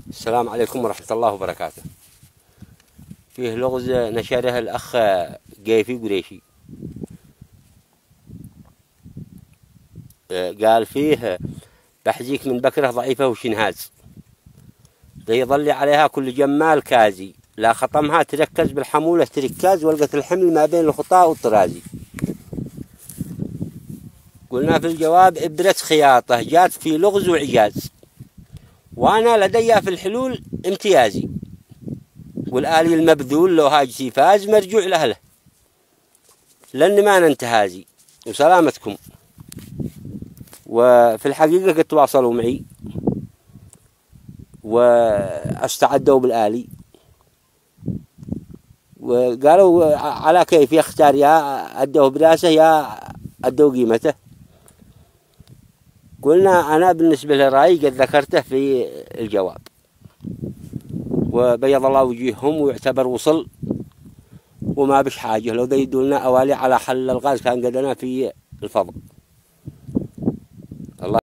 السلام عليكم ورحمة الله وبركاته. فيه لغز نشره الأخ قيفي قريشي. قال فيه بحزيك من بكرة ضعيفة وشنهاز يظل عليها كل جمال كازي، لا خطمها تركز بالحمولة تركاز، ولقت الحمل ما بين الخطاء والطرازي. قلنا في الجواب إبرة خياطة جات في لغز وعجاز، وأنا لدي في الحلول امتيازي، والآلي المبذول لو هاجسي فاز مرجوع لأهله، لأن ما ننتهازي. وسلامتكم. وفي الحقيقة قد تواصلوا معي واستعدوا بالآلي، وقالوا على كيف يختار، يا أدوه براسه يا أدوه قيمته. قلنا أنا بالنسبة لرأيي قد ذكرته في الجواب، وبيض الله وجيههم ويعتبر وصل وما بش حاجة. لو يدوا لنا أوالي على حل الغاز كان قدنا في الفضل. الله